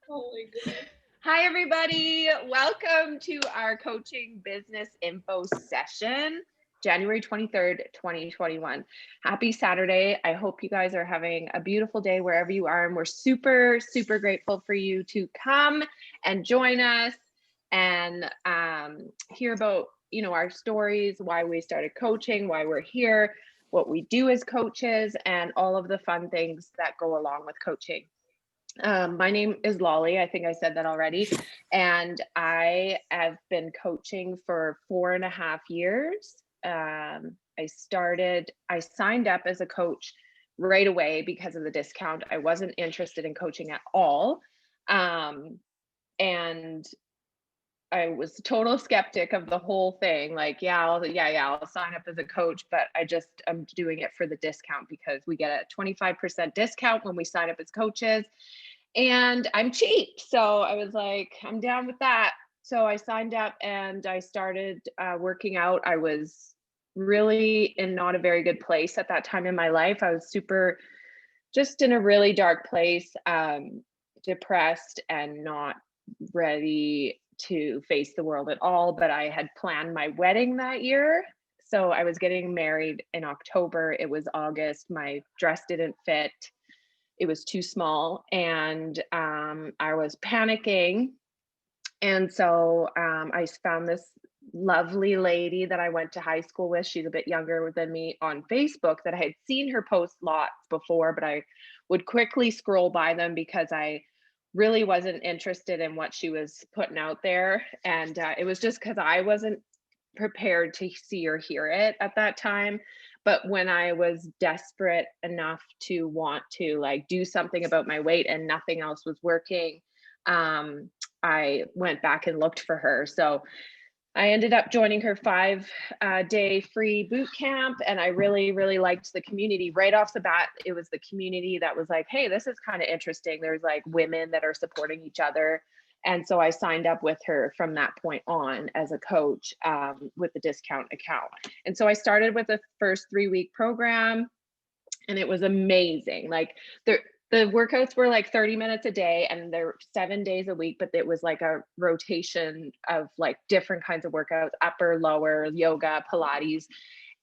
Oh my goodness. Hi, everybody. Welcome to our coaching business info session, January 23rd, 2021. Happy Saturday. I hope you guys are having a beautiful day wherever you are. And we're super, super grateful for you to come and join us and hear about, our stories, why we started coaching, why we're here, what we do as coaches, and all of the fun things that go along with coaching. My name is Lolly. I think I said that already. And I have been coaching for 4.5 years. I signed up as a coach right away because of the discount. I wasn't interested in coaching at all. And I was a total skeptic of the whole thing. Like, I'll sign up as a coach, but I'm doing it for the discount because we get a 25% discount when we sign up as coaches. And I'm cheap. So I was like, I'm down with that. So I signed up and I started working out. I was really in not a very good place at that time in my life. I was just in a really dark place, depressed and not ready to face the world at all. But I had planned my wedding that year. So I was getting married in October. It was August. My dress didn't fit. It was too small, and I was panicking. And so I found this lovely lady that I went to high school with. She's a bit younger than me, on Facebook, that I had seen her post lots before, but I would quickly scroll by them because I really wasn't interested in what she was putting out there. And it was just because I wasn't prepared to see or hear it at that time. But when I was desperate enough to want to like do something about my weight and nothing else was working, I went back and looked for her. So I ended up joining her 5-day free boot camp, and I really, really liked the community right off the bat. It was the community that was like, hey, this is kind of interesting. There's like women that are supporting each other. And so I signed up with her from that point on as a coach with the discount account. And so I started with the first 3-week program, and it was amazing. Like the workouts were like 30 minutes a day, and they're 7 days a week, but it was like a rotation of like different kinds of workouts, upper, lower, yoga, Pilates.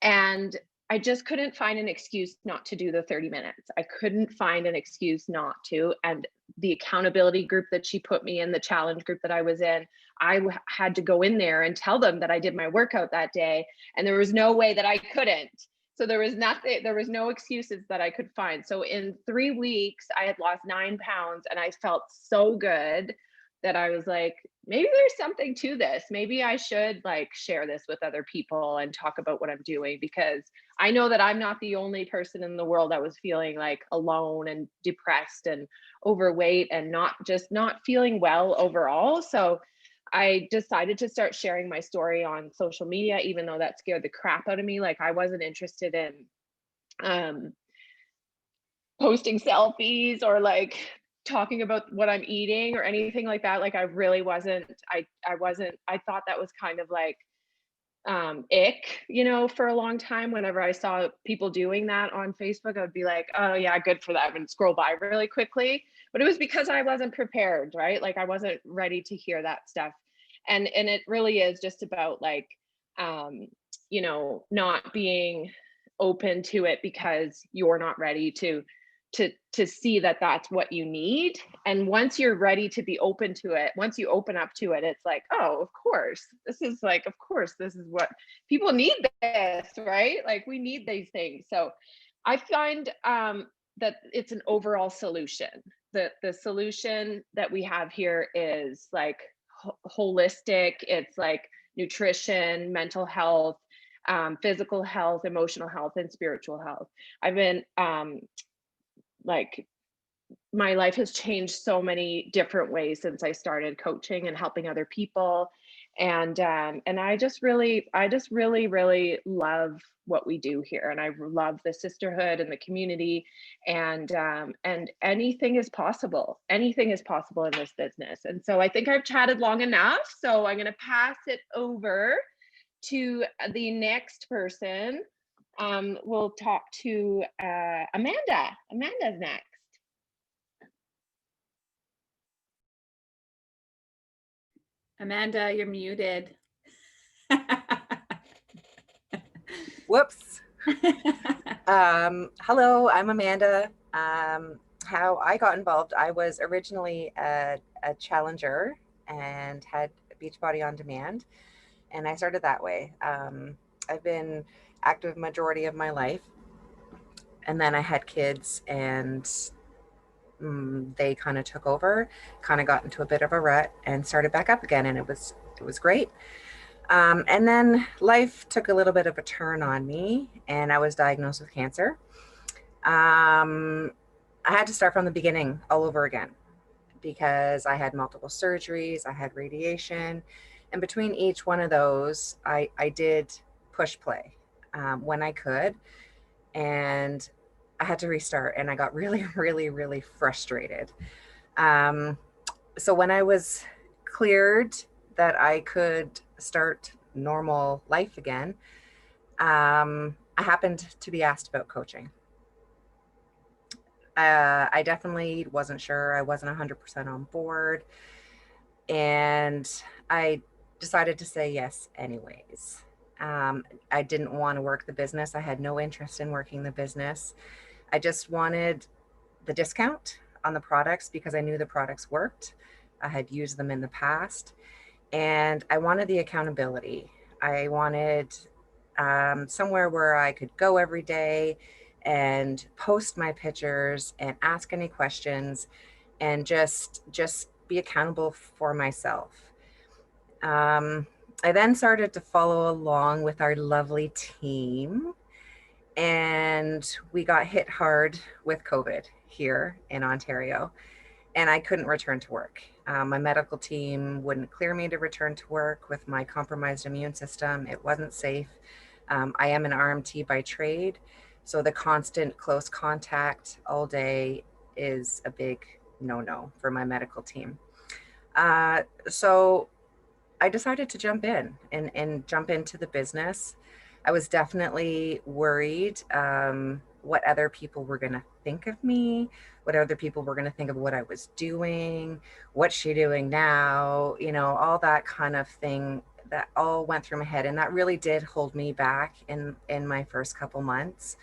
And I just couldn't find an excuse not to do the 30 minutes. I couldn't find an excuse not to. And the accountability group that she put me in, the challenge group that I was in, had to go in there and tell them that I did my workout that day. And there was no way that I couldn't. So there was no excuses that I could find. So in 3 weeks, I had lost 9 pounds, and I felt so good that I was like, maybe there's something to this. Maybe I should like share this with other people and talk about what I'm doing, because I know that I'm not the only person in the world that was feeling like alone and depressed and overweight and not feeling well overall. So I decided to start sharing my story on social media, even though that scared the crap out of me. Like, I wasn't interested in um, posting selfies or like talking about what I'm eating or anything like that. Like, I really wasn't. I thought that was kind of like ick, for a long time. Whenever I saw people doing that on Facebook, I would be like, oh yeah, good for them, and scroll by really quickly. But it was because I wasn't prepared, right? Like, I wasn't ready to hear that stuff. And it really is just about like not being open to it because you're not ready to see that that's what you need. And once you're ready to be open to it, once you open up to it, it's like, oh, of course this is what people need, this, right? Like, we need these things. So I find that it's an overall solution. The solution that we have here is like holistic. It's like nutrition, mental health, physical health, emotional health, and spiritual health. I've been like my life has changed so many different ways since I started coaching and helping other people. And I just really love what we do here. And I love the sisterhood and the community. And anything is possible. Anything is possible in this business. And so I think I've chatted long enough. So I'm going to pass it over to the next person. We'll talk to Amanda. Amanda's next. Amanda, you're muted. Whoops. Hello, I'm Amanda. How I got involved, I was originally a challenger and had Beachbody On Demand, and I started that way. I've been active majority of my life, and then I had kids, and they kind of took over, kind of got into a bit of a rut, and started back up again, and it was great. And then life took a little bit of a turn on me, and I was diagnosed with cancer. I had to start from the beginning all over again because I had multiple surgeries, I had radiation, and between each one of those, I did push play when I could, and I had to restart, and I got really, really, really frustrated. So when I was cleared that I could start normal life again, I happened to be asked about coaching. I definitely wasn't sure. I wasn't 100% on board. And I decided to say yes anyways. I didn't want to work the business. I had no interest in working the business. I just wanted the discount on the products because I knew the products worked. I had used them in the past. And I wanted the accountability. I wanted somewhere where I could go every day and post my pictures and ask any questions and just be accountable for myself. I then started to follow along with our lovely team, and we got hit hard with COVID here in Ontario, and I couldn't return to work. My medical team wouldn't clear me to return to work with my compromised immune system. It wasn't safe. I am an RMT by trade, so the constant close contact all day is a big no-no for my medical team. So I decided to jump in and jump into the business. I was definitely worried what other people were going to think of me, what other people were going to think of what I was doing, what's she doing now, all that kind of thing. That all went through my head, and that really did hold me back in my first couple months.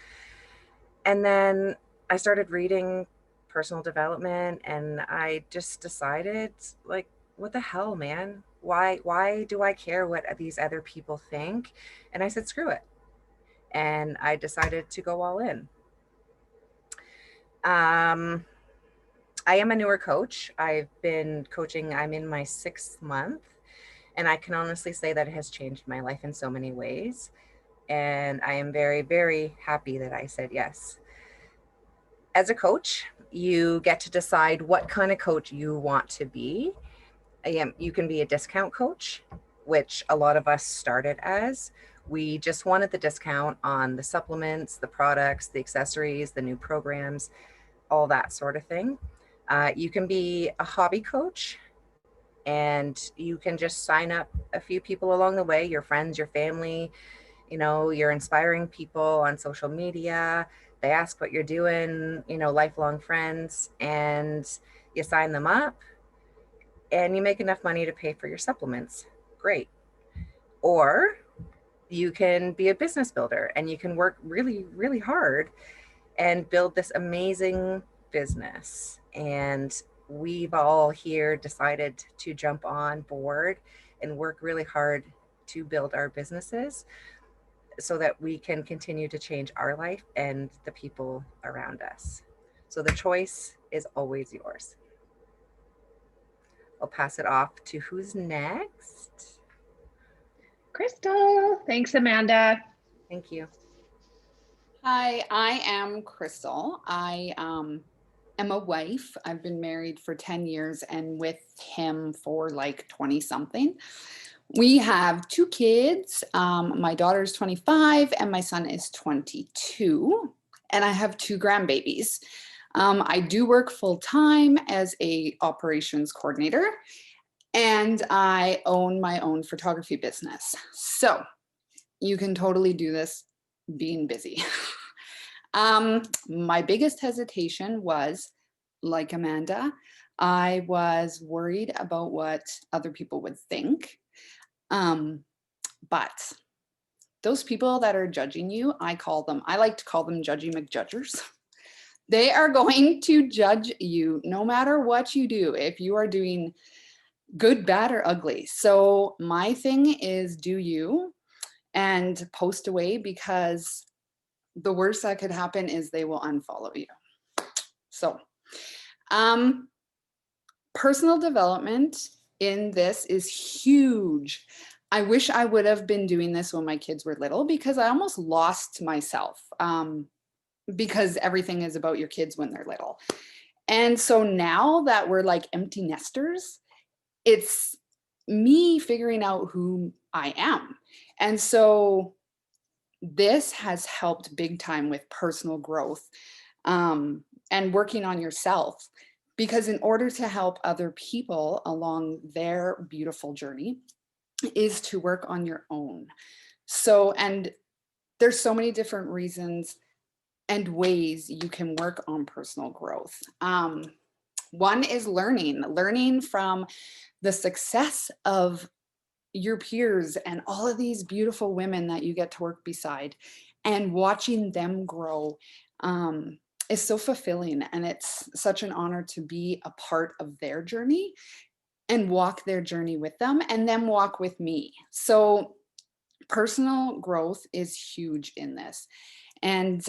And then I started reading personal development, and I just decided, like, what the hell, man? Why do I care what these other people think? And I said, screw it. And I decided to go all in. I am a newer coach. I've been coaching, I'm in my 6th month, and I can honestly say that it has changed my life in so many ways. And I am very, very happy that I said yes. As a coach, you get to decide what kind of coach you want to be. You can be a discount coach, which a lot of us started as. We just wanted the discount on the supplements, the products, the accessories, the new programs, all that sort of thing. You can be a hobby coach, and you can just sign up a few people along the way, your friends, your family. You're inspiring people on social media. They ask what you're doing, lifelong friends, and you sign them up and you make enough money to pay for your supplements. Great. Or you can be a business builder, and you can work really, really hard and build this amazing business. And we've all here decided to jump on board and work really hard to build our businesses so that we can continue to change our life and the people around us. So the choice is always yours. I'll pass it off to who's next. Crystal. Thanks, Amanda. Thank you. Hi, I am Crystal. I am a wife. I've been married for 10 years and with him for like 20 something. We have 2 kids. My daughter is 25 and my son is 22. And I have 2 grandbabies. I do work full time as a operations coordinator, and I own my own photography business. So you can totally do this being busy. My biggest hesitation was like Amanda. I was worried about what other people would think. But those people that are judging you, I like to call them judgy McJudgers. They are going to judge you no matter what you do, if you are doing good, bad, or ugly. So my thing is do you and post away, because the worst that could happen is they will unfollow you. So personal development in this is huge. I wish I would have been doing this when my kids were little, because I almost lost myself, because everything is about your kids when they're little. And so now that we're like empty nesters, it's me figuring out who I am. And so this has helped big time with personal growth, and working on yourself, because in order to help other people along their beautiful journey is to work on your own. So, and there's so many different reasons and ways you can work on personal growth. One is learning from the success of your peers and all of these beautiful women that you get to work beside, and watching them grow is so fulfilling. And it's such an honor to be a part of their journey and walk their journey with them, and them walk with me. So personal growth is huge in this. And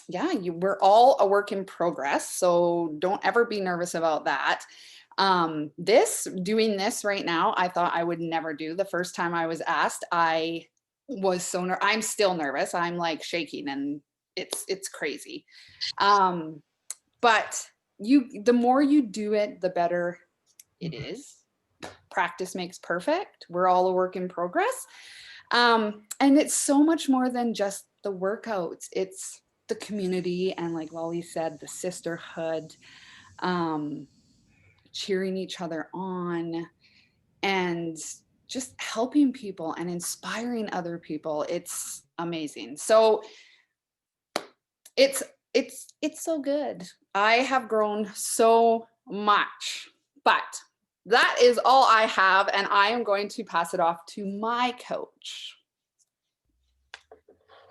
yeah, we're all a work in progress. So don't ever be nervous about that. Doing this right now, I thought I would never do. The first time I was asked, I was so I'm still nervous. I'm like shaking, and it's crazy. But the more you do it, the better it is. Practice makes perfect. We're all a work in progress. And it's so much more than just the workouts. It's the community, and like Lolly said, the sisterhood, cheering each other on, and just helping people and inspiring other people. It's amazing. So it's so good. I have grown so much, but that is all I have, and I am going to pass it off to my coach.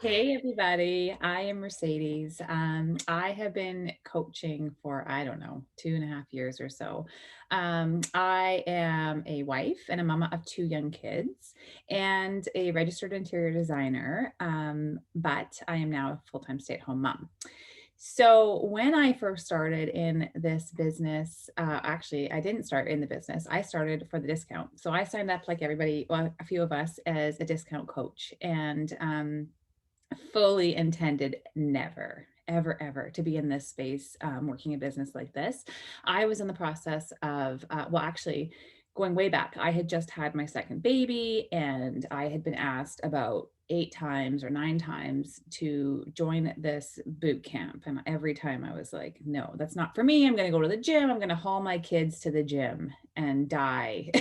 Hey everybody, I am Mercedes. I have been coaching for, I don't know, 2.5 years or so. I am a wife and a mama of 2 young kids and a registered interior designer, but I am now a full-time stay-at-home mom. So when I first started in this business, actually, I didn't start in the business. I started for the discount. So I signed up like everybody, well, a few of us, as a discount coach, and fully intended never, ever to be in this space, working a business like this. I was in the process of, well, actually, going way back, I had just had my second baby, and I had been asked about 8 times or 9 times to join this boot camp. And every time I was like, no, that's not for me. I'm going to go to the gym. I'm going to haul my kids to the gym and die.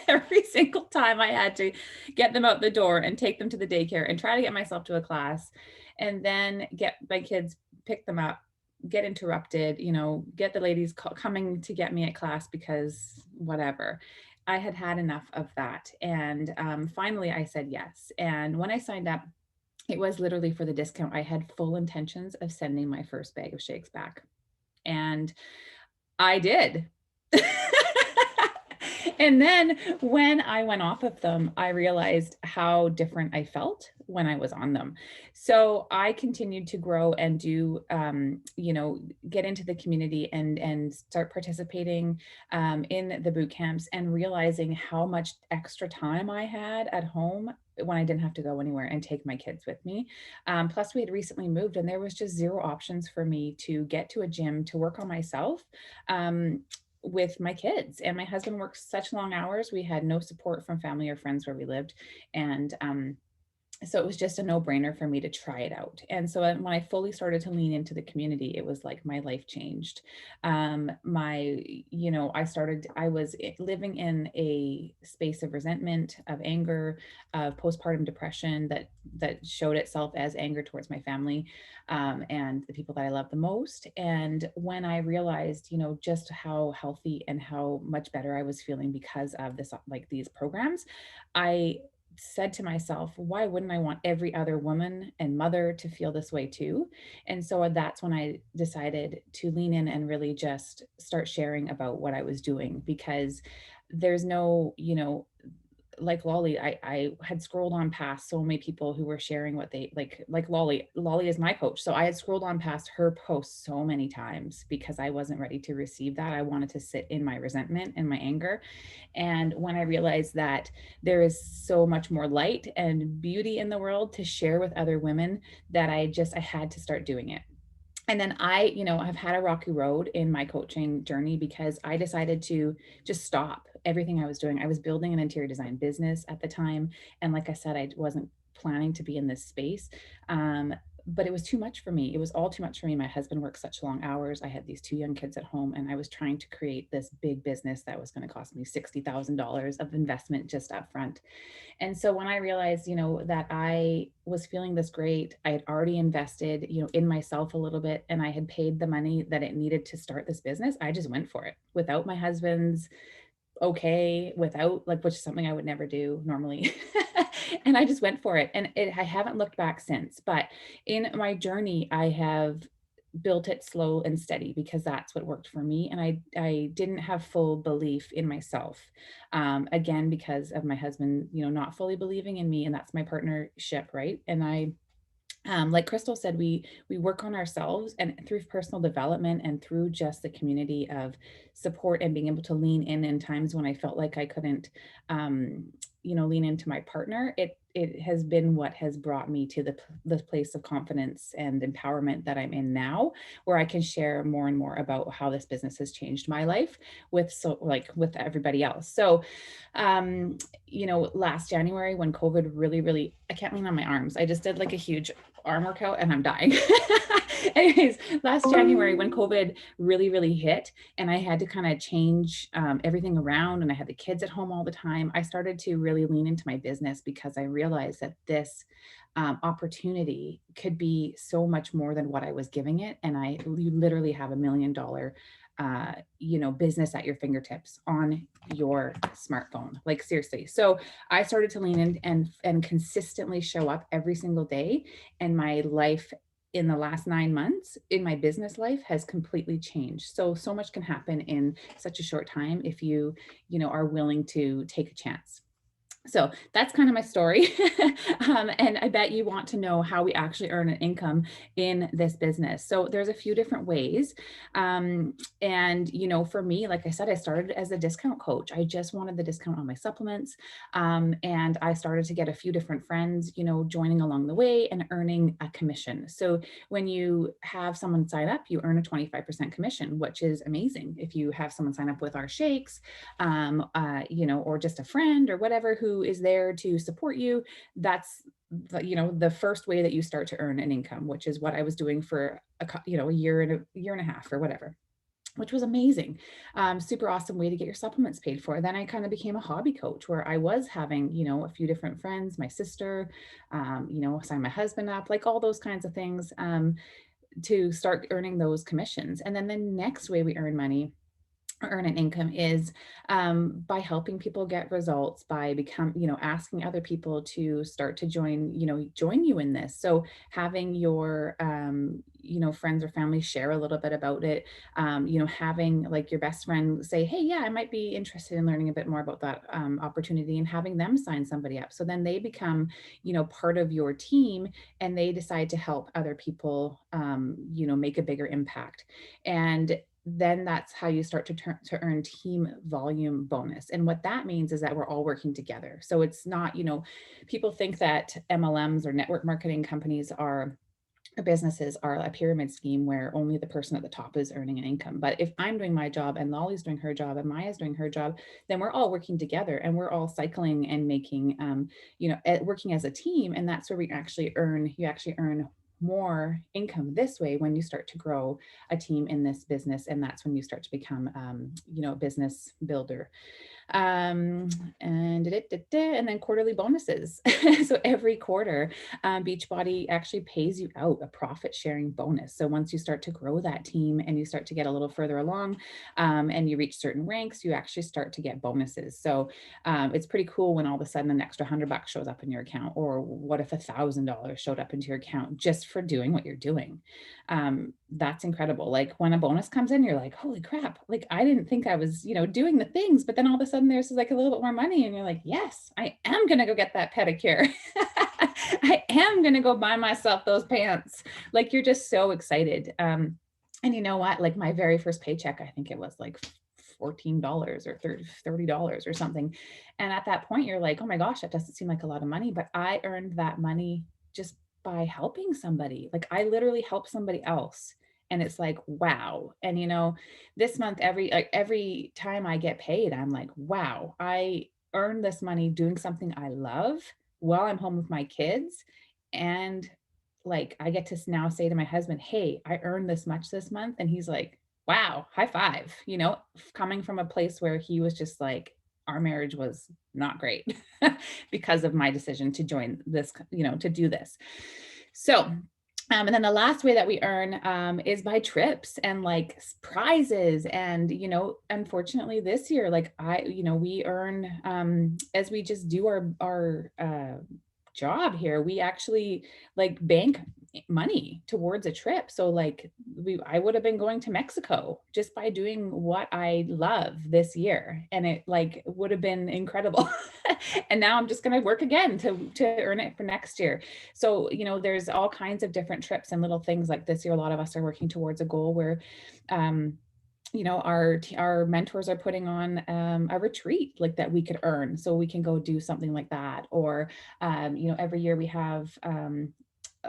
Every single time I had to get them out the door and take them to the daycare and try to get myself to a class, and then get my kids, pick them up, get interrupted, get the ladies coming to get me at class because whatever. I had had enough of that. And finally I said yes. And when I signed up, it was literally for the discount. I had full intentions of sending my first bag of shakes back. And I did. And then when I went off of them, I realized how different I felt when I was on them. So I continued to grow and do, get into the community and start participating in the boot camps, and realizing how much extra time I had at home when I didn't have to go anywhere and take my kids with me. Plus we had recently moved, and there was just 0 options for me to get to a gym to work on myself. With my kids, and my husband works such long hours. We had no support from family or friends where we lived. And So it was just a no-brainer for me to try it out. And so when I fully started to lean into the community, it was like my life changed. I was living in a space of resentment, of anger, of postpartum depression that showed itself as anger towards my family, and the people that I love the most. And when I realized, just how healthy and how much better I was feeling because of this, like these programs, I said to myself, why wouldn't I want every other woman and mother to feel this way too? And so that's when I decided to lean in and really just start sharing about what I was doing, because there's no, like Lolly, I had scrolled on past so many people who were sharing what they like Lolly. Lolly is my coach. So I had scrolled on past her posts so many times because I wasn't ready to receive that. I wanted to sit in my resentment and my anger. And when I realized that there is so much more light and beauty in the world to share with other women, that I had to start doing it. And then I've had a rocky road in my coaching journey because I decided to just stop everything I was doing. I was building an interior design business at the time. And like I said, I wasn't planning to be in this space. But it was too much for me. It was all too much for me. My husband worked such long hours. I had these 2 young kids at home, and I was trying to create this big business that was going to cost me $60,000 of investment just up front. And so when I realized, that I was feeling this great, I had already invested, in myself a little bit, and I had paid the money that it needed to start this business, I just went for it without my husband's okay, without which is something I would never do normally. And I just went for it. And I haven't looked back since, but in my journey, I have built it slow and steady because that's what worked for me. And I didn't have full belief in myself. Again, because of my husband, not fully believing in me, and that's my partnership. Right. And like Crystal said, we work on ourselves, and through personal development and through just the community of support and being able to lean in times when I felt like I couldn't, lean into my partner. It has been what has brought me to the place of confidence and empowerment that I'm in now, where I can share more and more about how this business has changed my life with everybody else. So, last January when COVID really, I can't lean on my arms. I just did like a huge arm workout and I'm dying. Anyways, last January when COVID really hit and I had to kind of change everything around, and I had the kids at home all the time, I started to really lean into my business because I realized that this opportunity could be so much more than what I was giving it. And you literally have $1 million business at your fingertips on your smartphone, like seriously. So I started to lean in and consistently show up every single day. And my life in the last 9 months in my business life has completely changed. So much can happen in such a short time if you are willing to take a chance. So that's kind of my story. And I bet you want to know how we actually earn an income in this business. So there's a few different ways. And, for me, like I said, I started as a discount coach. I just wanted the discount on my supplements. And I started to get a few different friends, joining along the way and earning a commission. So when you have someone sign up, you earn a 25% commission, which is amazing. If you have someone sign up with our shakes, or just a friend or whatever who is there to support you, that's the first way that you start to earn an income, which is what I was doing for a year and a half or whatever, which was amazing. Super awesome way to get your supplements paid for. Then I kind of became a hobby coach where I was having, a few different friends, my sister, sign my husband up, like all those kinds of things, to start earning those commissions. And then the next way we earn money, earn an income, is by helping people get results, by asking other people to start to join you in this. So having your friends or family share a little bit about it, having like your best friend say, hey, yeah, I might be interested in learning a bit more about that opportunity, and having them sign somebody up. So then they become part of your team, and they decide to help other people make a bigger impact. And then that's how you start to earn team volume bonus. And what that means is that we're all working together. So it's not, people think that MLMs or network marketing companies are businesses are a pyramid scheme where only the person at the top is earning an income. But if I'm doing my job and Lolly's doing her job and Maya's doing her job, then we're all working together and we're all cycling and making, working as a team. And that's where you actually earn more income this way when you start to grow a team in this business. And that's when you start to become, a business builder. And then quarterly bonuses. So every quarter, Beachbody actually pays you out a profit sharing bonus. So once you start to grow that team and you start to get a little further along, and you reach certain ranks, you actually start to get bonuses. So it's pretty cool when all of a sudden an extra $100 shows up in your account, or what if $1,000 showed up into your account just for doing what you're doing. That's incredible. Like when a bonus comes in, you're like, holy crap, like I didn't think I was, doing the things, but then all of a sudden there's like a little bit more money and you're like, yes, I am going to go get that pedicure. I am going to go buy myself those pants. Like you're just so excited. And you know what, like my very first paycheck, I think it was like $14 or $30 or something. And at that point you're like, oh my gosh, that doesn't seem like a lot of money, but I earned that money just by helping somebody. Like I literally helped somebody else. And it's like, wow. And this month, every time I get paid, I'm like, wow, I earned this money doing something I love while I'm home with my kids. And like, I get to now say to my husband, hey, I earned this much this month. And he's like, wow, high five, coming from a place where he was just like, our marriage was not great because of my decision to join this, to do this. So, and then the last way that we earn is by trips and like prizes. And, unfortunately this year, like we earn as we just do our job here, we actually like bank money towards a trip. So like I would have been going to Mexico just by doing what I love this year. And it like would have been incredible. And now I'm just going to work again to earn it for next year. So, there's all kinds of different trips and little things like this year. A lot of us are working towards a goal where, our mentors are putting on a retreat like that we could earn, so we can go do something like that. Or, every year we have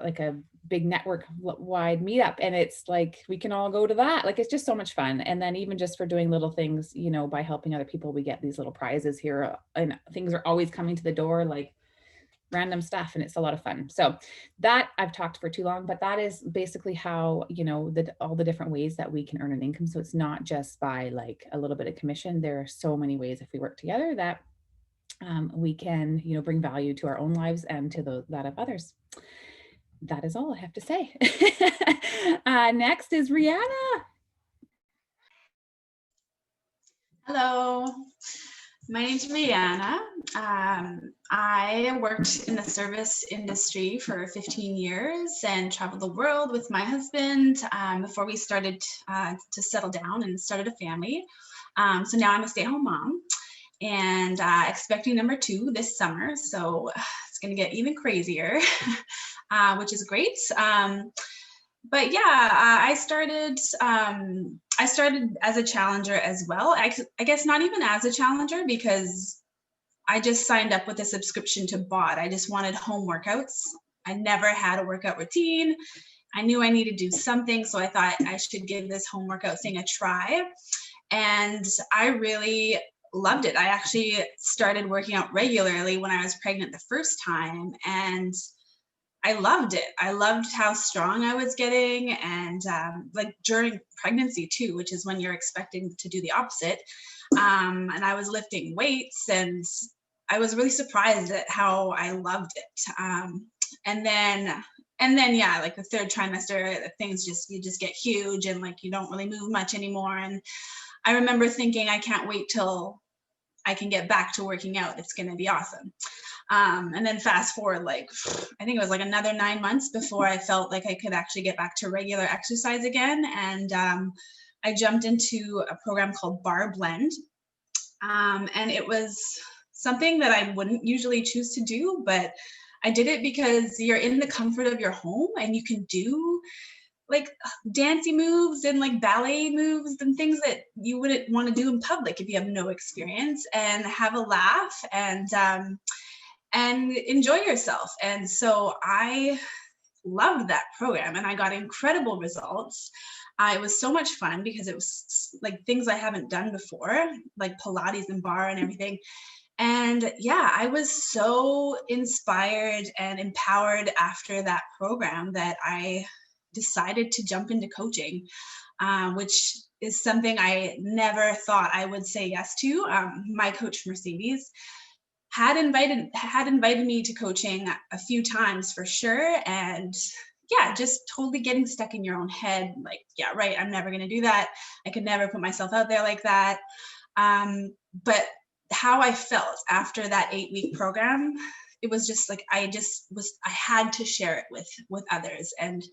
like a big network wide meetup, and it's like we can all go to that. Like it's just so much fun. And then even just for doing little things, by helping other people, we get these little prizes here, and things are always coming to the door, like random stuff, and it's a lot of fun. So that I've talked for too long, but that is basically how, all the different ways that we can earn an income. So it's not just by like a little bit of commission. There are so many ways if we work together that we can, bring value to our own lives and to that of others. That is all I have to say. Next is Rihanna. Hello, my name's Rihanna. I worked in the service industry for 15 years and traveled the world with my husband before we started to settle down and started a family. So now I'm a stay-at-home mom and expecting number 2 this summer. So it's going to get even crazier, which is great. But yeah, I started as a challenger as well. I guess not even as a challenger, because I just signed up with a subscription to BOD. I just wanted home workouts. I never had a workout routine. I knew I needed to do something, so I thought I should give this home workout thing a try. And I really loved it. I actually started working out regularly when I was pregnant the first time, and I loved it. I loved how strong I was getting, and like during pregnancy too, which is when you're expecting to do the opposite. And I was lifting weights, and I was really surprised at how I loved it. And then yeah, like the 3rd trimester, you just get huge, and like you don't really move much anymore. And I remember thinking, I can't wait till I can get back to working out. It's going to be awesome. And then fast forward, like, I think it was like another 9 months before I felt like I could actually get back to regular exercise again. And I jumped into a program called Bar Blend. And it was something that I wouldn't usually choose to do, but I did it because you're in the comfort of your home and you can do like dancey moves and like ballet moves and things that you wouldn't want to do in public if you have no experience, and have a laugh and enjoy yourself. And so I loved that program and I got incredible results. It was so much fun because it was like things I haven't done before, like Pilates and bar and everything. And yeah, I was so inspired and empowered after that program that I decided to jump into coaching, which is something I never thought I would say yes to. My coach, Mercedes, had invited me to coaching a few times for sure. And yeah, just totally getting stuck in your own head. Like, yeah, right, I'm never going to do that. I could never put myself out there like that. But how I felt after that 8-week program, it was just like, I had to share it with others and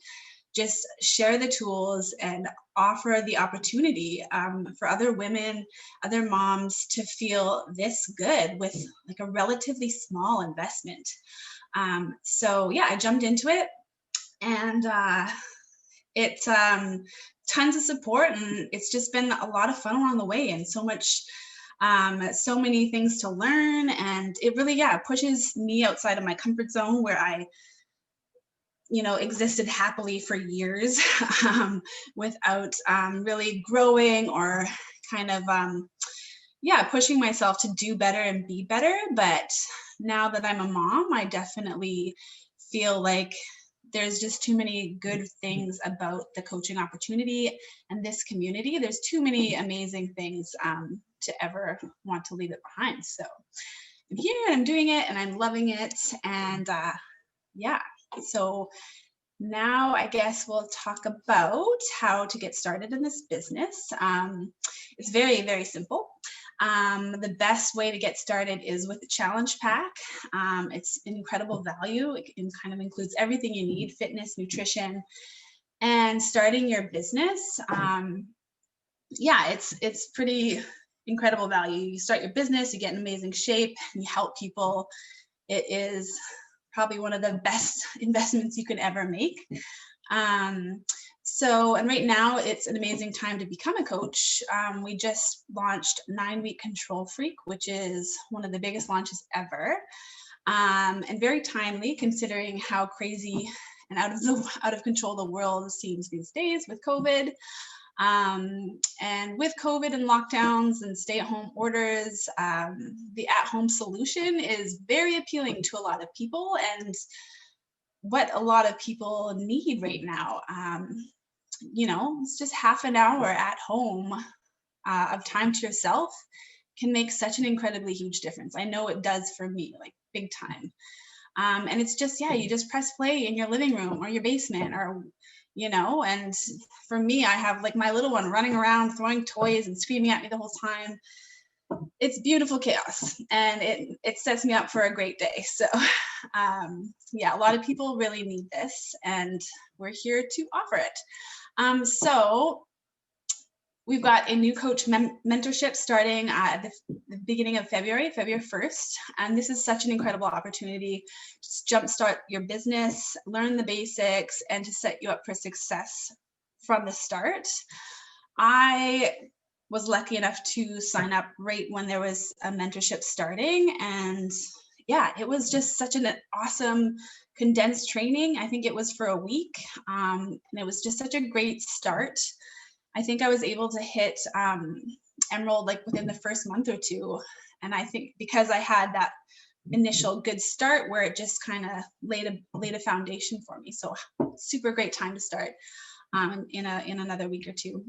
just share the tools and offer the opportunity for other women, other moms to feel this good with like a relatively small investment. So yeah, I jumped into it, and it's tons of support, and it's just been a lot of fun along the way, and so many things to learn. And it really, pushes me outside of my comfort zone where I existed happily for years without really growing or kind of pushing myself to do better and be better. But now that I'm a mom, I definitely feel like there's just too many good things about the coaching opportunity and this community. There's too many amazing things to ever want to leave it behind. So I'm here and I'm doing it and I'm loving it. And so now I guess we'll talk about how to get started in this business. It's very, very simple. The best way to get started is with the challenge pack. It's an incredible value. It kind of includes everything you need: fitness, nutrition, and starting your business. It's pretty incredible value. You start your business, you get in amazing shape, you help people. It is probably one of the best investments you can ever make. And right now it's an amazing time to become a coach. We just launched 9-week Control Freak, which is one of the biggest launches ever, and very timely considering how crazy and out of control the world seems these days with COVID. And with COVID and lockdowns and stay-at-home orders, the at-home solution is very appealing to a lot of people, and what a lot of people need right now. It's just half an hour at home of time to yourself can make such an incredibly huge difference. I know it does for me, like big time. And it's just, you just press play in your living room or your basement, or and for me, I have like my little one running around throwing toys and screaming at me the whole time. It's beautiful chaos, and it sets me up for a great day. So a lot of people really need this, and we're here to offer it. So we've got a new coach mentorship starting at the beginning of February 1st. And this is such an incredible opportunity to jumpstart your business, learn the basics, and to set you up for success from the start. I was lucky enough to sign up right when there was a mentorship starting. And it was just such an awesome condensed training. I think it was for a week. And it was just such a great start. I think I was able to hit Emerald like within the first month or two. And I think because I had that initial good start where it just kind of laid a foundation for me. So super great time to start in another week or two.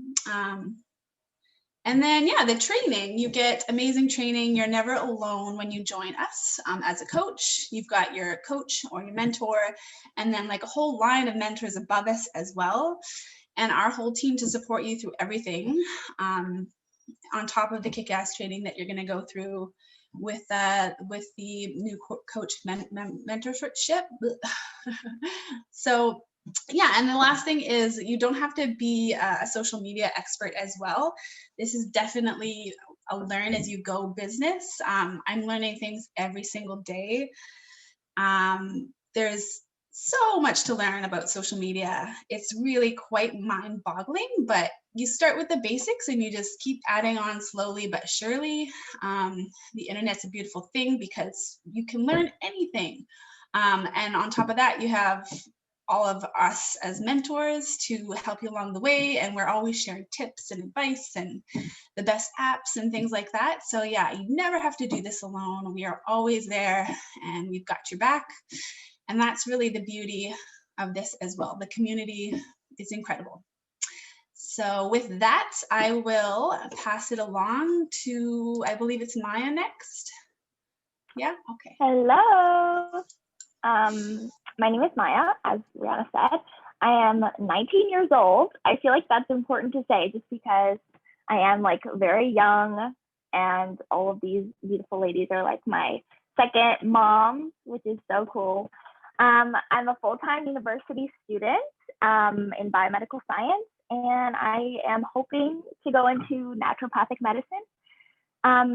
And then, the training, you get amazing training. You're never alone when you join us as a coach. You've got your coach or your mentor, and then like a whole line of mentors above us as well. And our whole team to support you through everything, on top of the kick-ass training that you're going to go through with the new coach mentorship. So and the last thing is you don't have to be a social media expert as well. This is definitely a learn as you go business. I'm learning things every single day. There's so much to learn about social media. It's really quite mind-boggling, but you start with the basics and you just keep adding on slowly but surely. The internet's a beautiful thing because you can learn anything. And on top of that, you have all of us as mentors to help you along the way. And we're always sharing tips and advice and the best apps and things like that. So yeah, you never have to do this alone. We are always there and we've got your back. And that's really the beauty of this as well. The community is incredible. So with that, I will pass it along to, I believe it's Maya next. Yeah, okay. Hello. My name is Maya, as Rihanna said. I am 19 years old. I feel like that's important to say just because I am like very young and all of these beautiful ladies are like my second moms, which is so cool. I'm a full-time university student in biomedical science, and I am hoping to go into naturopathic medicine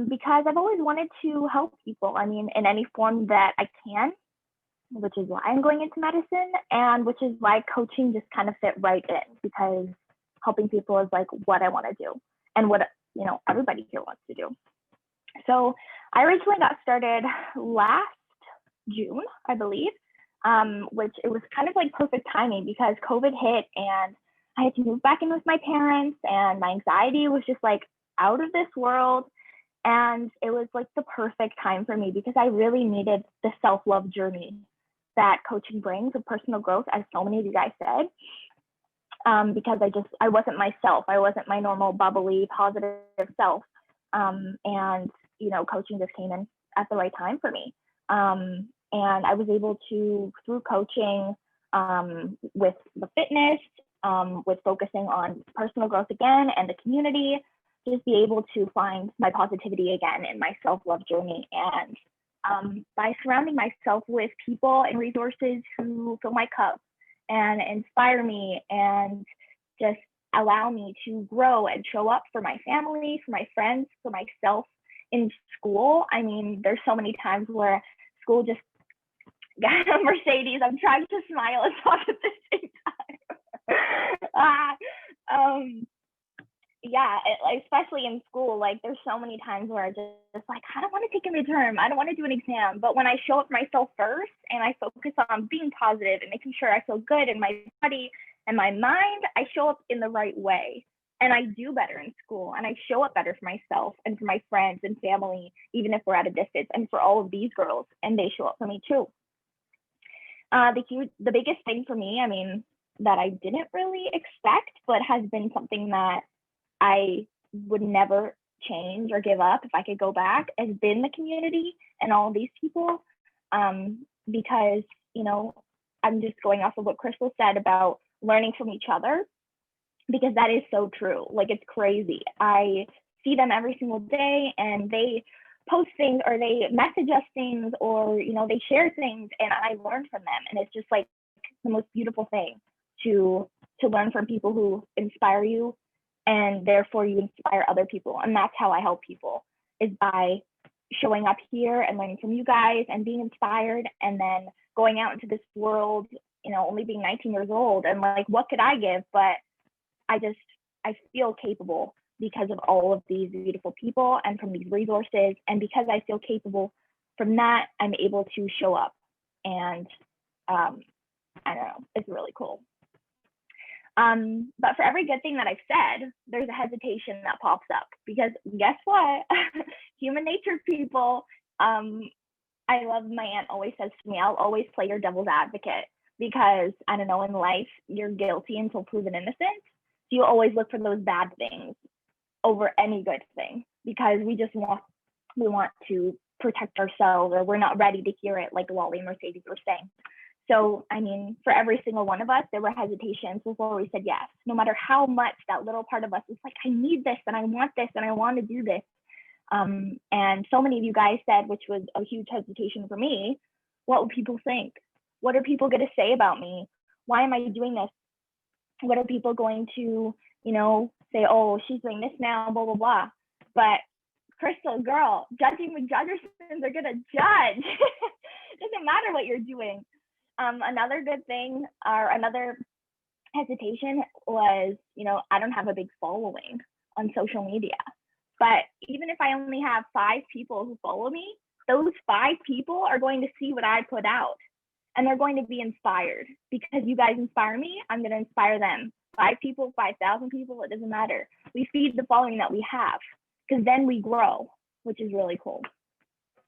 because I've always wanted to help people. I mean, in any form that I can, which is why I'm going into medicine, and which is why coaching just kind of fit right in, because helping people is like what I want to do and what, you know, everybody here wants to do. So I originally got started last June, I believe, which it was kind of like perfect timing because COVID hit and I had to move back in with my parents and my anxiety was just like out of this world. And it was like the perfect time for me because I really needed the self-love journey that coaching brings of personal growth, as so many of you guys said, because I wasn't myself. I wasn't my normal bubbly, positive self. And, you know, coaching just came in at the right time for me. And I was able to, through coaching, with the fitness, with focusing on personal growth again and the community, just be able to find my positivity again in my self-love journey. And by surrounding myself with people and resources who fill my cup and inspire me and just allow me to grow and show up for my family, for my friends, for myself in school. I mean, there's so many times where school just got a Mercedes. I'm trying to smile and talk at the same time. Yeah, especially in school, like there's so many times where I just like, I don't want to take a midterm. I don't want to do an exam. But when I show up for myself first and I focus on being positive and making sure I feel good in my body and my mind, I show up in the right way. And I do better in school and I show up better for myself and for my friends and family, even if we're at a distance, and for all of these girls, and they show up for me too. The biggest thing for me, I mean, that I didn't really expect, but has been something that I would never change or give up if I could go back, has been the community and all these people. Because, you know, I'm just going off of what Crystal said about learning from each other, because that is so true. Like, it's crazy. I see them every single day and they post things or they message us things or, you know, they share things and I learn from them. And it's just like the most beautiful thing to learn from people who inspire you, and therefore you inspire other people. And that's how I help people, is by showing up here and learning from you guys and being inspired, and then going out into this world, you know, only being 19 years old and like, what could I give? But I feel capable because of all of these beautiful people and from these resources. And because I feel capable from that, I'm able to show up. And I don't know, it's really cool. But for every good thing that I've said, there's a hesitation that pops up, because guess what? Human nature, people. I love, my aunt always says to me, I'll always play your devil's advocate, because I don't know, in life, you're guilty until proven innocent. So you always look for those bad things over any good thing, because we want to protect ourselves, or we're not ready to hear it, like Wally and Mercedes were saying. So, I mean, for every single one of us, there were hesitations before we said yes, no matter how much that little part of us is like, I need this and I want this and I want to do this. And so many of you guys said, which was a huge hesitation for me, what will people think? What are people going to say about me? Why am I doing this? What are people going to, you know, say, oh, she's doing this now, blah, blah, blah. But Crystal, girl, judging with judges, they're going to judge. It doesn't matter what you're doing. Another good thing, or another hesitation, was, you know, I don't have a big following on social media. But even if I only have 5 people who follow me, those 5 people are going to see what I put out. and they're going to be inspired because you guys inspire me. I'm going to inspire them. 5 people, 5,000 people, it doesn't matter. We feed the following that we have, because then we grow, which is really cool.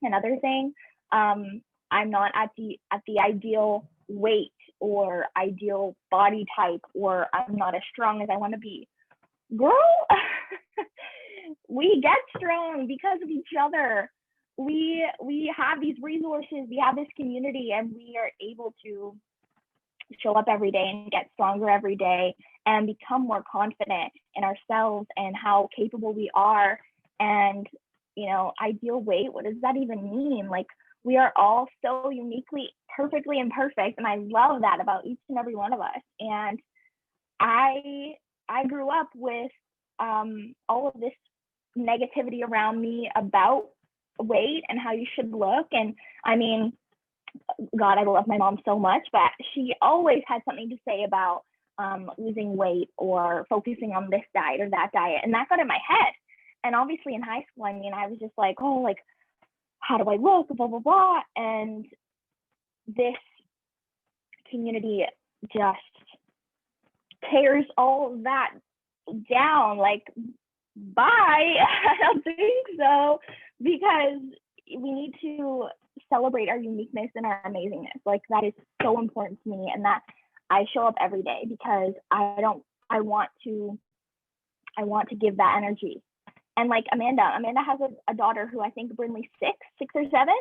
Another thing, I'm not at the ideal weight or ideal body type, or I'm not as strong as I want to be. Girl, we get strong because of each other. We have these resources, we have this community, and we are able to show up every day and get stronger every day and become more confident in ourselves and how capable we are. And, you know, ideal weight, what does that even mean? Like, we are all so uniquely, perfectly imperfect. And I love that about each and every one of us. And I grew up with all of this negativity around me about weight and how you should look. And I mean, God, I love my mom so much, but she always had something to say about losing weight or focusing on this diet or that diet. And that got in my head. And obviously in high school, I mean, I was just like, oh, like, how do I look, blah, blah, blah. And this community just tears all of that down. Like, bye. I don't think so, because we need to celebrate our uniqueness and our amazingness. Like, that is so important to me, and that I show up every day because I want to give that energy. And like Amanda has a daughter who I think Brinley's 6 or 7,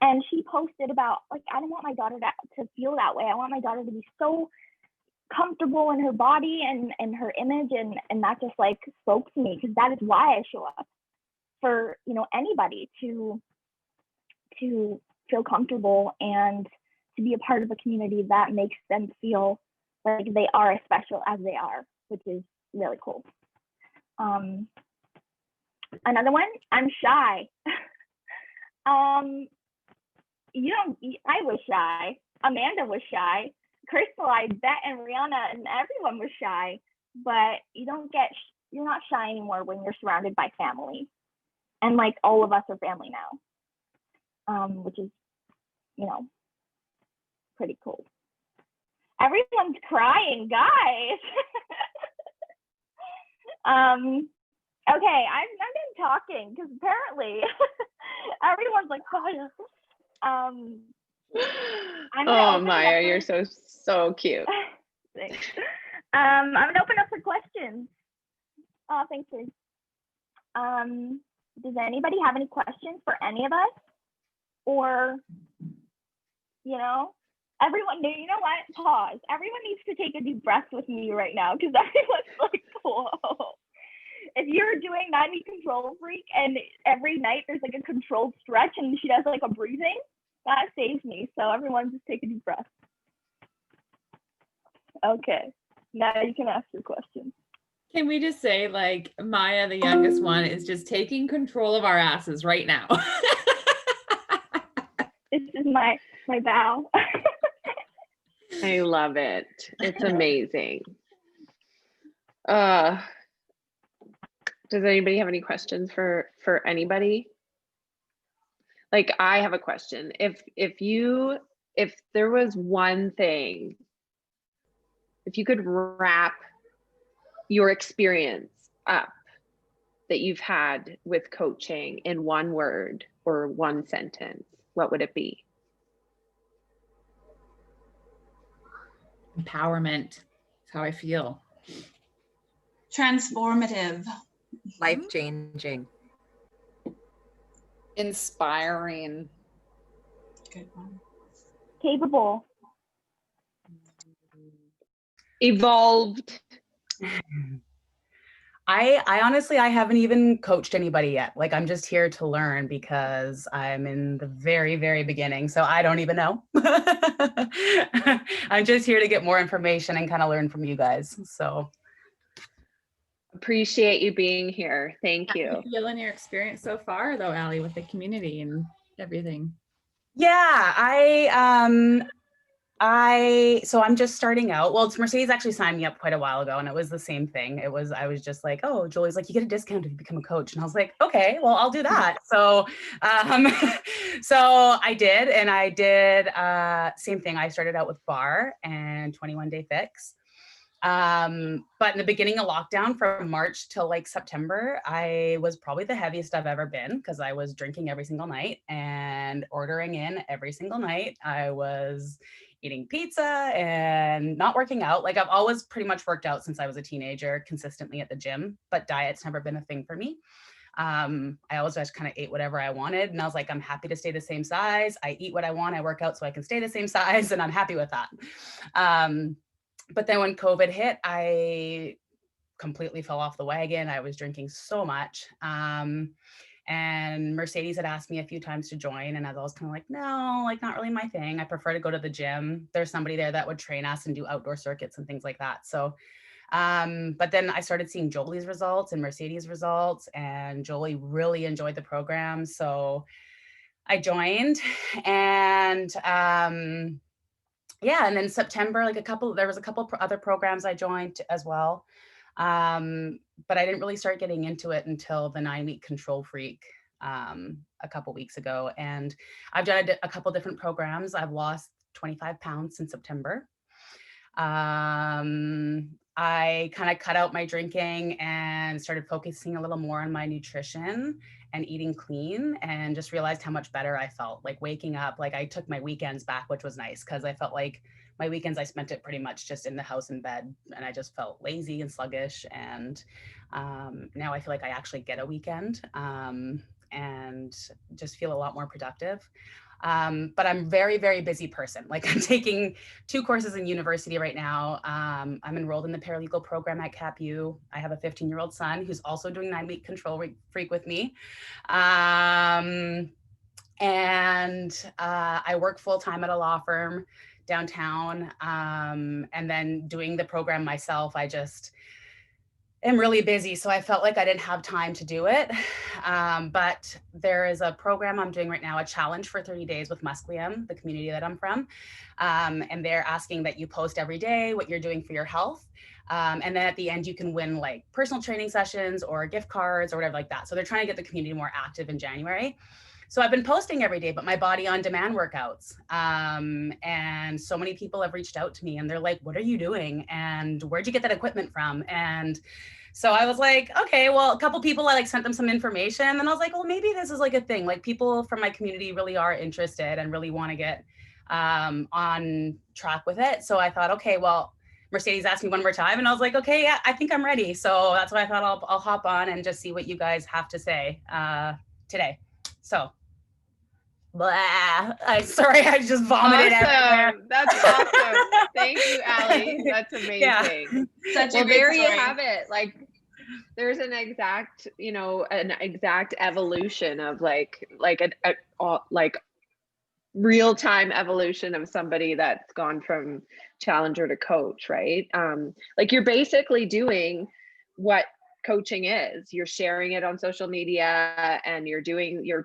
and she posted about, like, I don't want my daughter to feel that way. I want my daughter to be so comfortable in her body and her image, and that just like spoke to me, because that is why I show up for, you know, anybody to feel comfortable and to be a part of a community that makes them feel like they are as special as they are, which is really cool. Another one, I'm shy. I was shy. Amanda was shy. Crystal, I bet, and Rihanna, and everyone was shy. But you're not shy anymore when you're surrounded by family. And like, all of us are family now, which is, you know, pretty cool. Everyone's crying, guys. Okay, I'm done talking, because apparently everyone's like, oh, Maya, you're so cute. Thanks. I'm gonna open up for questions. Oh, thanks, Liz. Does anybody have any questions for any of us? Or, you know, everyone, you know what? Pause. Everyone needs to take a deep breath with me right now, because everyone's like, whoa. If you're doing 90 Control Freak and every night there's like a controlled stretch and she does like a breathing, that saves me. So everyone just take a deep breath. Okay, now you can ask your question. Can we just say, like, Maya, the youngest one, is just taking control of our asses right now. This is my vow. I love it. It's amazing. Does anybody have any questions for anybody? Like, I have a question. If there was one thing, if you could wrap your experience up that you've had with coaching in one word or one sentence, what would it be? Empowerment. That's how I feel. Transformative. Life-changing. Inspiring. Good one. Capable. Evolved. I honestly, I haven't even coached anybody yet. Like, I'm just here to learn because I'm in the very, very beginning. So I don't even know. I'm just here to get more information and kind of learn from you guys. So Appreciate you being here. Thank you. How do you feel in your experience so far, though, Allie, with the community and everything? yeah, So I'm just starting out. Well, it's Mercedes actually signed me up quite a while ago, and it was the same thing. I was just like, oh, Julie's like, you get a discount if you become a coach. And I was like, okay, well, I'll do that. So, so I did, and I did, same thing. I started out with bar and 21-day fix. But in the beginning of lockdown from March till like September, I was probably the heaviest I've ever been because I was drinking every single night and ordering in every single night. I was eating pizza and not working out. Like I've always pretty much worked out since I was a teenager consistently at the gym, but diet's never been a thing for me. I always just kind of ate whatever I wanted. And I was like, I'm happy to stay the same size. I eat what I want. I work out so I can stay the same size and I'm happy with that. But then when COVID hit, I completely fell off the wagon. I was drinking so much. And Mercedes had asked me a few times to join. And I was always kind of like, no, like not really my thing. I prefer to go to the gym. There's somebody there that would train us and do outdoor circuits and things like that. So, but then I started seeing Jolie's results and Mercedes' results, and Jolie really enjoyed the program. So I joined, and yeah, and then September, like there was a couple other programs I joined as well. But I didn't really start getting into it until the 9-week Control Freak a couple weeks ago. And I've done a couple different programs. I've lost 25 pounds since September. I kind of cut out my drinking and started focusing a little more on my nutrition and eating clean, and just realized how much better I felt. Like waking up, like I took my weekends back, which was nice because I felt like my weekends I spent it pretty much just in the house in bed, and I just felt lazy and sluggish. And now I feel like I actually get a weekend and just feel a lot more productive. But I'm very, very busy person. Like I'm taking 2 courses in university right now. I'm enrolled in the paralegal program at CapU. I have a 15-year-old son who's also doing 9-week Control Freak with me. And I work full-time at a law firm downtown. And then doing the program myself, I just am really busy. So I felt like I didn't have time to do it. But there is a program I'm doing right now, a challenge for 30 days with Musqueam, the community that I'm from. And they're asking that you post every day what you're doing for your health. And then at the end, you can win like personal training sessions or gift cards or whatever like that. So they're trying to get the community more active in January. So I've been posting every day, but my body on demand workouts. And so many people have reached out to me and they're like, what are you doing? And where'd you get that equipment from? And so I was like, okay, well, a couple people, I like sent them some information, and I was like, well, maybe this is like a thing. Like people from my community really are interested and really want to get on track with it. So I thought, okay, well, Mercedes asked me one more time and I was like, okay, yeah, I think I'm ready. So that's why I thought I'll hop on and just see what you guys have to say today. So blah. Sorry, I just vomited everywhere. That's awesome. Thank you, Allie. That's amazing. Yeah. Well, there you have it. Like there's an exact, an exact evolution of like real-time evolution of somebody that's gone from challenger to coach, right? Like you're basically doing what coaching is. You're sharing it on social media and you're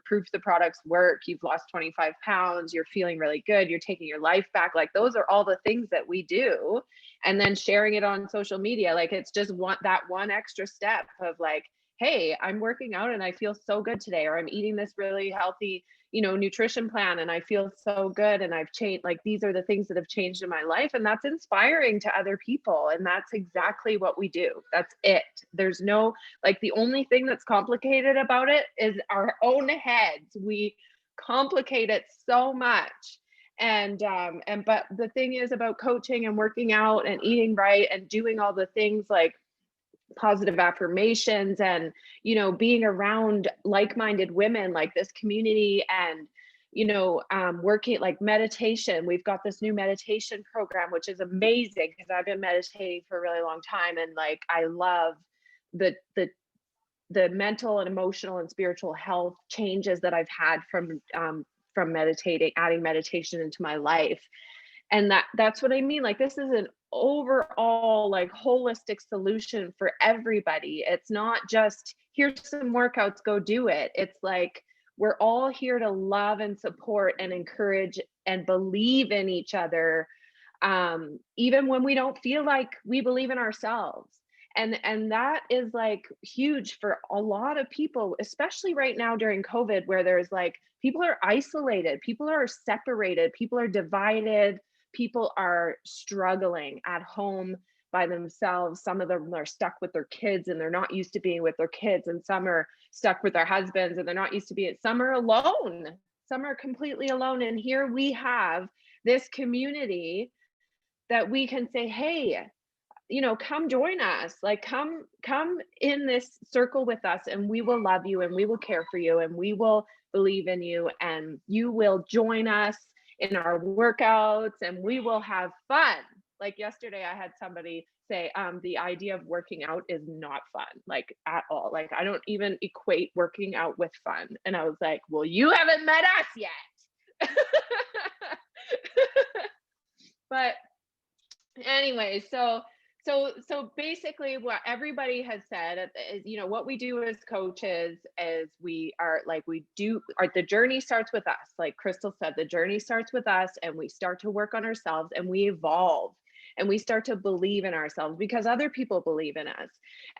proof the products work. You've lost 25 pounds. You're feeling really good. You're taking your life back. Like those are all the things that we do. And then sharing it on social media. Like it's just that one extra step of like, hey, I'm working out and I feel so good today, or I'm eating this really healthy, nutrition plan and I feel so good and I've changed. Like these are the things that have changed in my life, and that's inspiring to other people. And that's exactly what we do. That's it. There's no, like the only thing that's complicated about it is our own heads. We complicate it so much. But the thing is about coaching and working out and eating right and doing all the things like positive affirmations and being around like-minded women like this community, and working like meditation. We've got this new meditation program which is amazing because I've been meditating for a really long time, and like I love the mental and emotional and spiritual health changes that I've had from meditating, adding meditation into my life. And that's what I mean. Like this is an overall like holistic solution for everybody. It's not just here's some workouts, go do it. It's like we're all here to love and support and encourage and believe in each other even when we don't feel like we believe in ourselves. And that is like huge for a lot of people, especially right now during COVID, where there's like, people are isolated, people are separated, people are divided, people are struggling at home by themselves. Some of them are stuck with their kids and they're not used to being with their kids, and some are stuck with their husbands and they're not used to being, some are alone, some are completely alone. And here we have this community that we can say, hey, you know, come join us, like come in this circle with us, and we will love you and we will care for you and we will believe in you, and you will join us in our workouts and we will have fun. Like yesterday I had somebody say, the idea of working out is not fun, like at all. Like I don't even equate working out with fun. And I was like, well, you haven't met us yet. But anyway, so basically what everybody has said is, you know, what we do as coaches is the journey starts with us. Like Crystal said, the journey starts with us, and we start to work on ourselves and we evolve and we start to believe in ourselves because other people believe in us.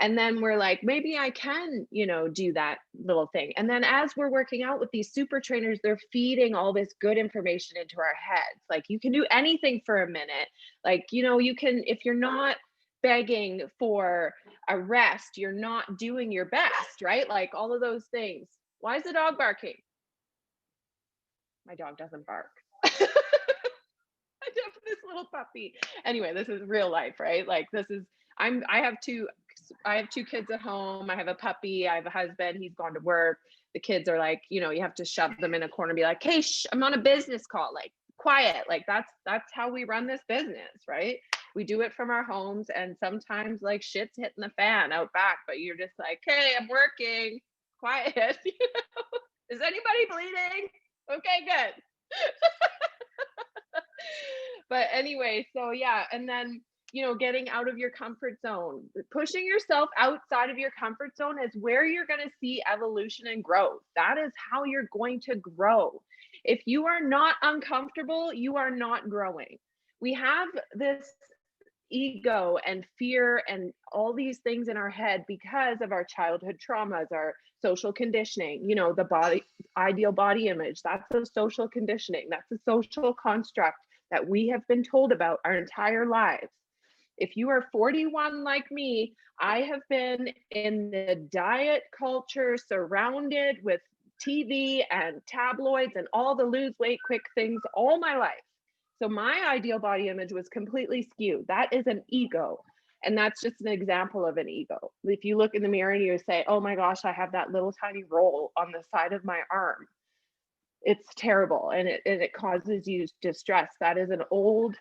And then we're like, maybe I can, you know, do that little thing. And then as we're working out with these super trainers, they're feeding all this good information into our heads. Like you can do anything for a minute. Like, you know, you can, if you're not begging for a rest, you're not doing your best, right? Like all of those things. Why is the dog barking? My dog doesn't bark. I have this little puppy. Anyway, this is real life, right? Like this is, I have two kids at home. I have a puppy. I have a husband. He's gone to work. The kids are like, you know, you have to shove them in a corner and be like, hey, shh, I'm on a business call. Like quiet. Like that's how we run this business, right? We do it from our homes, and sometimes like shit's hitting the fan out back, but you're just like, hey, I'm working, quiet. You know? Is anybody bleeding? Okay, good. But anyway, so yeah, and then, you know, getting out of your comfort zone, pushing yourself outside of your comfort zone is where you're going to see evolution and growth. That is how you're going to grow. If you are not uncomfortable, you are not growing. We have this ego and fear and all these things in our head because of our childhood traumas, our social conditioning, you know, the ideal body image. That's a social conditioning. That's a social construct that we have been told about our entire lives. If you are 41 like me, I have been in the diet culture, surrounded with TV and tabloids and all the lose weight quick things all my life. So my ideal body image was completely skewed. That is an ego. And that's just an example of an ego. If you look in the mirror and you say, oh my gosh, I have that little tiny roll on the side of my arm, it's terrible, and it causes you distress. That is an old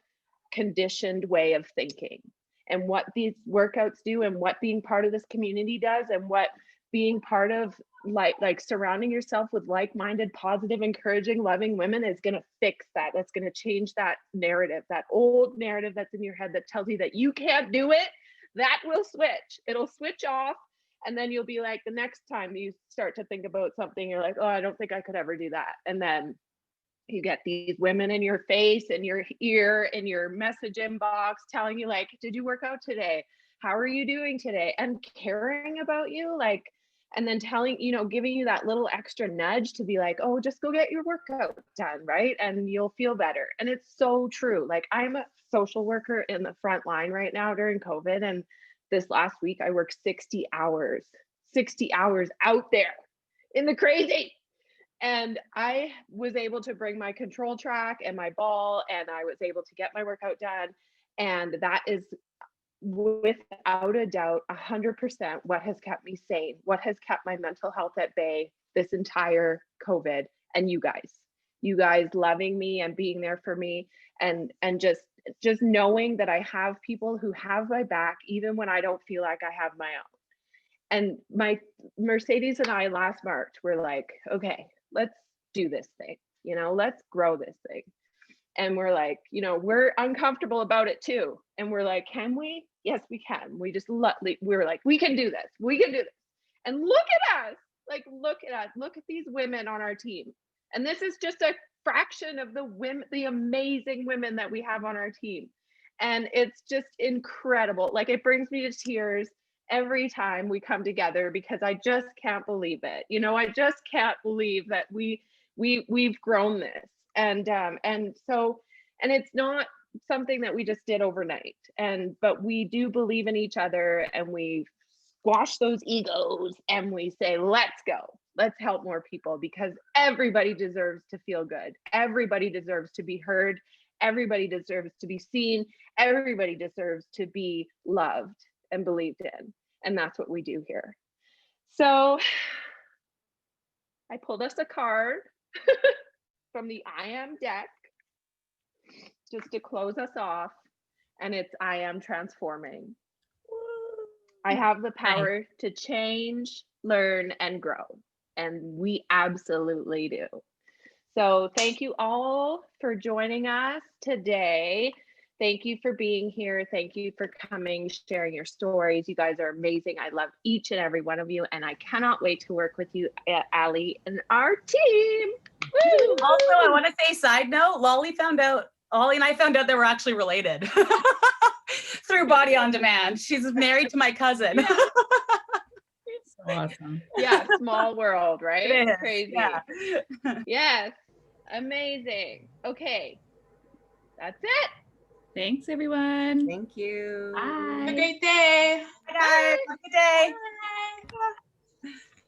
conditioned way of thinking. And what these workouts do, and what being part of this community does, and what being part of like surrounding yourself with like-minded, positive, encouraging, loving women is going to fix that. That's going to change that narrative, that old narrative that's in your head that tells you that you can't do it. That will switch. It'll switch off. And then you'll be like, the next time you start to think about something, you're like, oh, I don't think I could ever do that. And then you get these women in your face and your ear in your message inbox telling you like, did you work out today? How are you doing today? And caring about you, like, and then telling, you know, giving you that little extra nudge to be like, oh, just go get your workout done, right? And you'll feel better. And it's so true. Like I'm a social worker in the front line right now during COVID. And this last week I worked 60 hours out there in the crazy. And I was able to bring my control track and my ball, and I was able to get my workout done. And that is without a doubt 100% what has kept me sane, what has kept my mental health at bay this entire COVID. And you guys loving me and being there for me, and just knowing that I have people who have my back even when I don't feel like I have my own. And my Mercedes and I last March were like, okay, let's do this thing, you know, let's grow this thing. And we're like, you know, we're uncomfortable about it too. And we're like, can we? Yes, we can. We were like, we can do this. We can do this. And look at us. Like, look at us. Look at these women on our team. And this is just a fraction of the women, the amazing women that we have on our team. And it's just incredible. Like, it brings me to tears every time we come together, because I just can't believe it. You know, I just can't believe that we've grown this. And it's not something that we just did overnight. But we do believe in each other, and we squash those egos, and we say, let's go. Let's help more people, because everybody deserves to feel good. Everybody deserves to be heard. Everybody deserves to be seen. Everybody deserves to be loved and believed in. And that's what we do here. So I pulled us a card from the I Am deck just to close us off. And it's I am transforming. I have the power to change, learn, and grow. And we absolutely do. So thank you all for joining us today. Thank you for being here. Thank you for coming, sharing your stories. You guys are amazing. I love each and every one of you. And I cannot wait to work with you, Allie, and our team. Woo! Also, I want to say, side note, Ollie and I found out that we're actually related through Body on Demand. She's married to my cousin. Yeah. So awesome. Yeah, small world, right? It is, Crazy. yeah. Yes, amazing. Okay, that's it. Thanks, everyone. Thank you. Bye. Have a great day. Bye, guys. Have a good day. Bye.